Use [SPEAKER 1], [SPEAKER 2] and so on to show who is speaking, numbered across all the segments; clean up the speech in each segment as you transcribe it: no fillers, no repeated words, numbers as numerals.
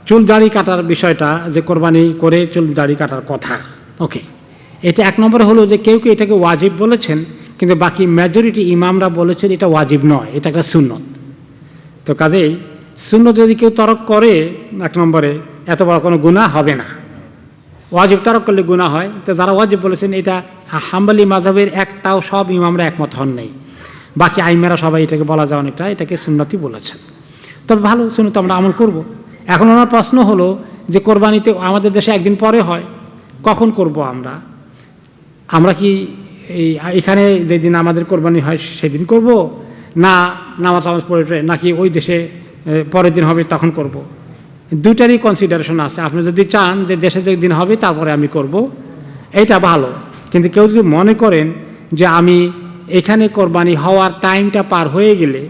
[SPEAKER 1] চুল দাড়ি কাটার বিষয়টা, যে কোরবানি করে চুল দাড়ি কাটার কথা, ওকে, এটা এক নম্বরে হলো যে কেউ কেউ এটাকে ওয়াজিব বলেছেন, কিন্তু বাকি মেজরিটি ইমামরা বলেছেন এটা ওয়াজিব নয়, এটা একটা সুন্নত। তো কাজেই সুন্নত যদি কেউ তরক করে এক নম্বরে, এত বড় কোনো গুনাহ হবে না। ওয়াজিব তরক করলে গুনাহ হয়। তো যারা ওয়াজিব বলেছেন, এটা হাম্বলি মাযহাবের তাও সব ইমামরা একমত হন নাই, বাকি আইমেরা সবাই এটাকে বলা যায় অনেকটা এটাকে সুন্নতই বলেছেন। তবে ভালো, সুন্নত আমরা আমল করব। এখন ওনার প্রশ্ন হলো যে কোরবানিতে আমাদের দেশে একদিন পরে হয়, কখন করব আমরা? আমরা কি এখানে যেদিন আমাদের কোরবানি হয় সেদিন করব, না নামাজ পড়ে নাকি ওই দেশে পরের দিন হবে তখন করব? দুইটারই কনসিডারেশন আছে। আপনি যদি চান যে দেশে যেদিন হবে তারপরে আমি করব, এইটা ভালো। কিন্তু কেউ যদি মনে করেন যে আমি এখানে কোরবানি হওয়ার টাইমটা পার হয়ে গেলে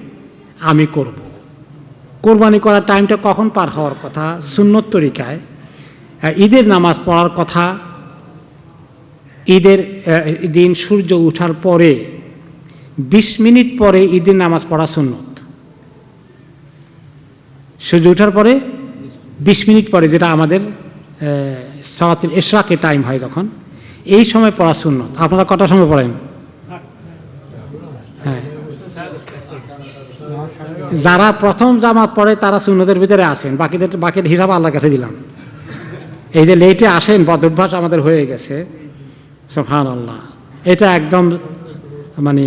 [SPEAKER 1] আমি করব, কোরবানি করার টাইমটা কখন পার হওয়ার কথা? সুন্নত তরিকায় ঈদের নামাজ পড়ার কথা ঈদের দিন সূর্য ওঠার পরে 20 মিনিট পরে ঈদের নামাজ পড়া সুন্নত। সূর্য ওঠার পরে 20 মিনিট পরে, যেটা আমাদের সালাতুল ইশরাকের টাইম হয়, যখন এই সময় পড়া সুন্নত। আপনারা কটার সময় পড়েন? হ্যাঁ, যারা প্রথম জামাত পড়ে তারা সুন্নতের ভিতরে আসেন, বাকির হিসাব আল্লাহর কাছে দিলাম। এই যে লেটে আসেন, বদভ্যাস আমাদের হয়ে গেছে, সুবহানাল্লাহ। এটা একদম মানে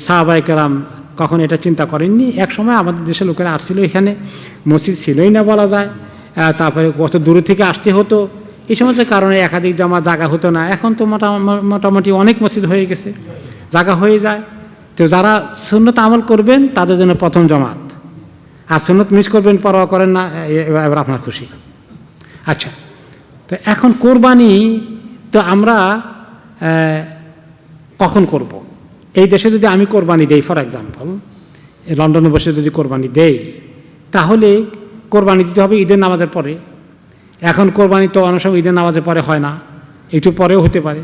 [SPEAKER 1] সাহাবায়ে কেরাম কখন এটা চিন্তা করেননি। এক সময় আমাদের দেশের লোকেরা আসছিল, এখানে মসজিদ ছিলই না বলা যায়, তারপরে কত দূরে থেকে আসতে হতো, এই সমস্ত কারণে একাধিক জামা জায়গা হতো না। এখন তো মোটামুটি অনেক মসজিদ হয়ে গেছে, জায়গা হয়ে যায়। তো যারা সুন্নত আমল করবেন তাদের জন্য প্রথম জামাত, আর সুন্নত মিস করবেন, পরোয়া করেন না, এবার আপনার খুশি। আচ্ছা, তো এখন কোরবানি তো আমরা কখন করব? এই দেশে যদি আমি কোরবানি দেই, ফর এক্সাম্পল লন্ডনে বসে যদি কোরবানি দেই, তাহলে কোরবানি দিতে হবে ঈদের নামাজের পরে। এখন কোরবানি তো অনেক সময় ঈদের নামাজের পরে হয় না, একটু পরেও হতে পারে।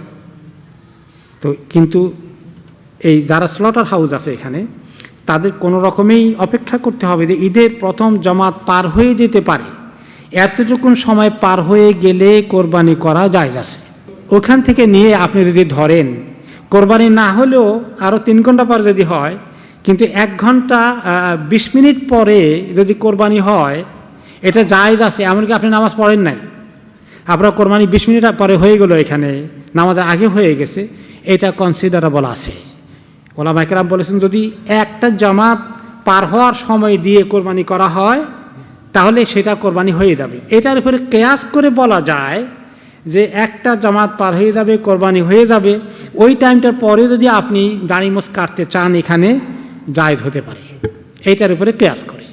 [SPEAKER 1] তো কিন্তু এই যারা স্লটার হাউস আছে এখানে, তাদের কোনো রকমেই অপেক্ষা করতে হবে যে ঈদের প্রথম জামাত পার হয়ে যেতে পারে, এতটুকুন সময় পার হয়ে গেলে কোরবানি করা জায়েজ আছে। ওখান থেকে নিয়ে আপনি যদি ধরেন কোরবানি না হলেও আরও 3 ঘন্টা পর যদি হয়, কিন্তু 1 ঘন্টা 20 মিনিট পরে যদি কোরবানি হয়, এটা জায়েজ আছে। এমনকি আপনি নামাজ পড়েন নাই, আপনার কোরবানি 20 মিনিট পরে হয়ে গেল, এখানে নামাজের আগে হয়ে গেছে, এটা কনসিডারেবল আছে। ওলামায়ে কেরাম বলেছেন যদি একটা জামাত পার হওয়ার সময় দিয়ে কোরবানি করা হয় তাহলে সেটা কোরবানি হয়ে যাবে। এটার উপরে কিয়াস করে বলা যায় যে একটা জামাত পার হয়ে যাবে, কোরবানি হয়ে যাবে, ওই টাইমটার পরে যদি আপনি দাড়ি মোছ কাটতে চান, এখানে জায়েজ হতে পারে, এইটার উপরে কিয়াস করে।